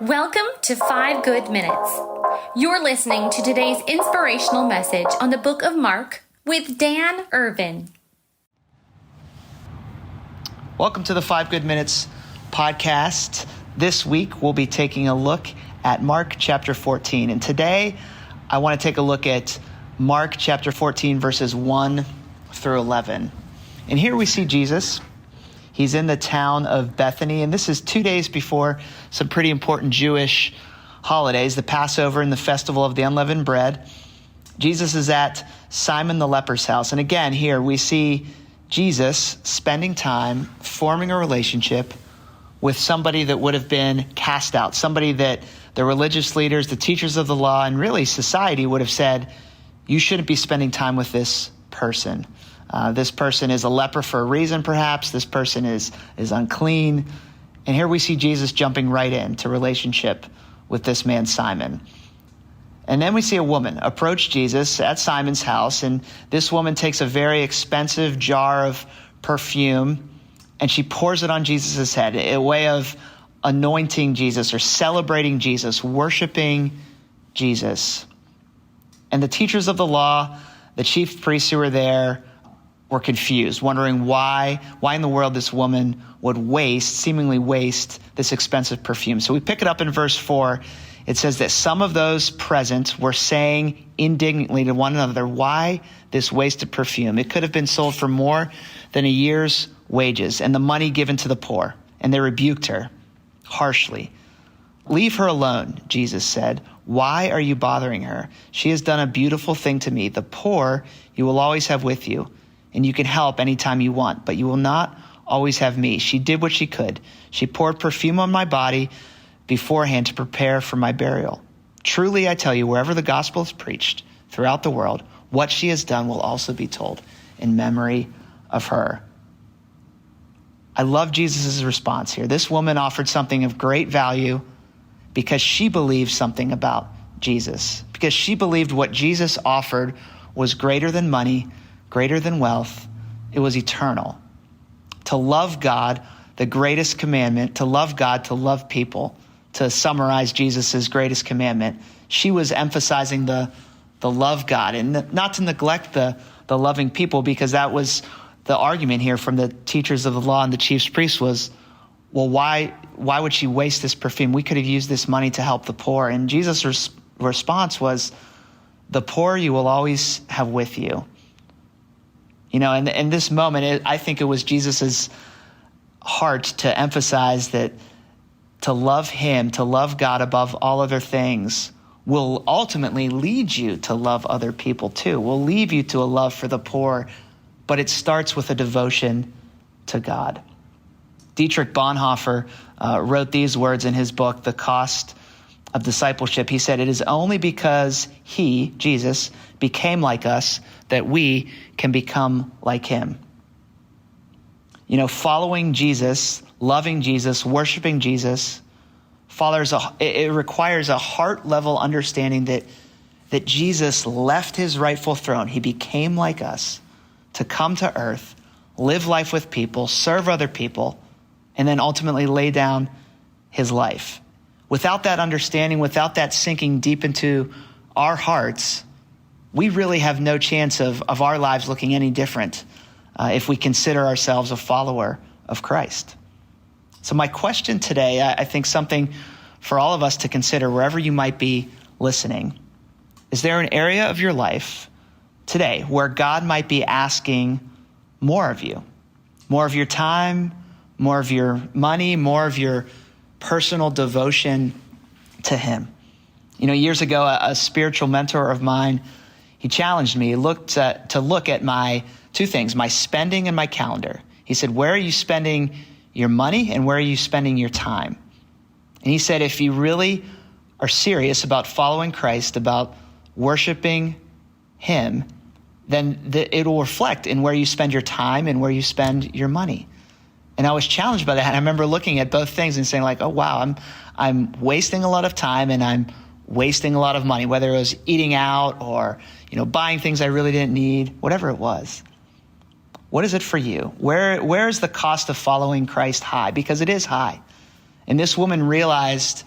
Welcome to 5 Good Minutes. You're listening to today's inspirational message on the book of Mark with Dan Irvin. Welcome to the 5 Good Minutes podcast. This week, we'll be taking a look at Mark chapter 14. And today, I want to take a look at Mark chapter 14, verses 1 through 11. And here we see Jesus. He's in the town of Bethany, and this is 2 days before some pretty important Jewish holidays, the Passover and the Festival of the Unleavened Bread. Jesus is at Simon the leper's house. And again, here we see Jesus spending time forming a relationship with somebody that would have been cast out, somebody that the religious leaders, the teachers of the law, and really society would have said, you shouldn't be spending time with this person. This person is a leper for a reason, perhaps. This person is unclean. And here we see Jesus jumping right into relationship with this man, Simon. And then we see a woman approach Jesus at Simon's house. And this woman takes a very expensive jar of perfume and she pours it on Jesus' head, a way of anointing Jesus or celebrating Jesus, worshiping Jesus. And the teachers of the law, the chief priests who were there, were confused, wondering why in the world this woman would seemingly waste this expensive perfume. So we pick it up in verse 4. It says that some of those present were saying indignantly to one another, why this wasted perfume? It could have been sold for more than a year's wages and the money given to the poor. And they rebuked her harshly. Leave her alone, Jesus said. Why are you bothering her? She has done a beautiful thing to me. The poor you will always have with you, and you can help anytime you want, but you will not always have me. She did what she could. She poured perfume on my body beforehand to prepare for my burial. Truly, I tell you, wherever the gospel is preached throughout the world, what she has done will also be told in memory of her. I love Jesus' response here. This woman offered something of great value because she believed something about Jesus, because she believed what Jesus offered was greater than money, greater than wealth. It was eternal. To love God, the greatest commandment, to love God, to love people, to summarize Jesus' greatest commandment, she was emphasizing the love God and not to neglect the loving people, because that was the argument here from the teachers of the law and the chief priests was, well, why would she waste this perfume? We could have used this money to help the poor. And Jesus' response was, the poor you will always have with you. You know, and in this moment, I think it was Jesus's heart to emphasize that to love him, to love God above all other things, will ultimately lead you to love other people too, will lead you to a love for the poor, but it starts with a devotion to God. Dietrich Bonhoeffer wrote these words in his book, The Cost of Discipleship. He said, it is only because he, Jesus, became like us that we can become like him. You know, following Jesus, loving Jesus, worshiping Jesus, it requires a heart-level understanding that Jesus left his rightful throne. He became like us to come to earth, live life with people, serve other people, and then ultimately lay down his life. Without that understanding, without that sinking deep into our hearts, we really have no chance of our lives looking any different if we consider ourselves a follower of Christ. So my question today, I think something for all of us to consider wherever you might be listening, is there an area of your life today where God might be asking more of you, more of your time, more of your money, more of your personal devotion to him? You know, years ago, a spiritual mentor of mine, he challenged me to look at my two things, my spending and my calendar. He said, where are you spending your money and where are you spending your time? And he said, if you really are serious about following Christ, about worshiping him, then it will reflect in where you spend your time and where you spend your money. And I was challenged by that. I remember looking at both things and saying like, oh, wow, I'm wasting a lot of time and I'm wasting a lot of money, whether it was eating out or, buying things I really didn't need, whatever it was. What is it for you? Where is the cost of following Christ high? Because it is high. And this woman realized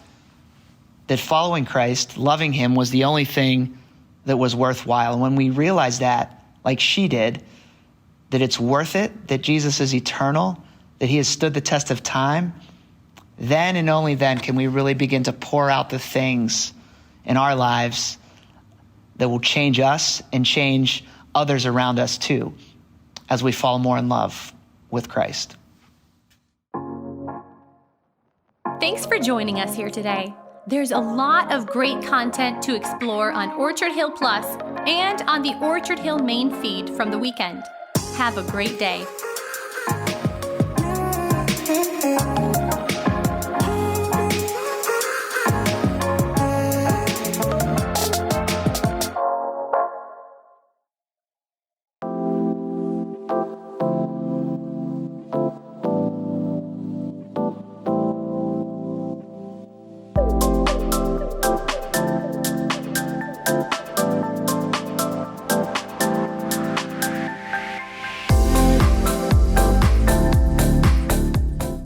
that following Christ, loving him, was the only thing that was worthwhile. And when we realize that, like she did, that it's worth it, that Jesus is eternal, that he has stood the test of time, then and only then can we really begin to pour out the things in our lives that will change us and change others around us too, as we fall more in love with Christ. Thanks for joining us here today. There's a lot of great content to explore on Orchard Hill Plus and on the Orchard Hill main feed from the weekend. Have a great day.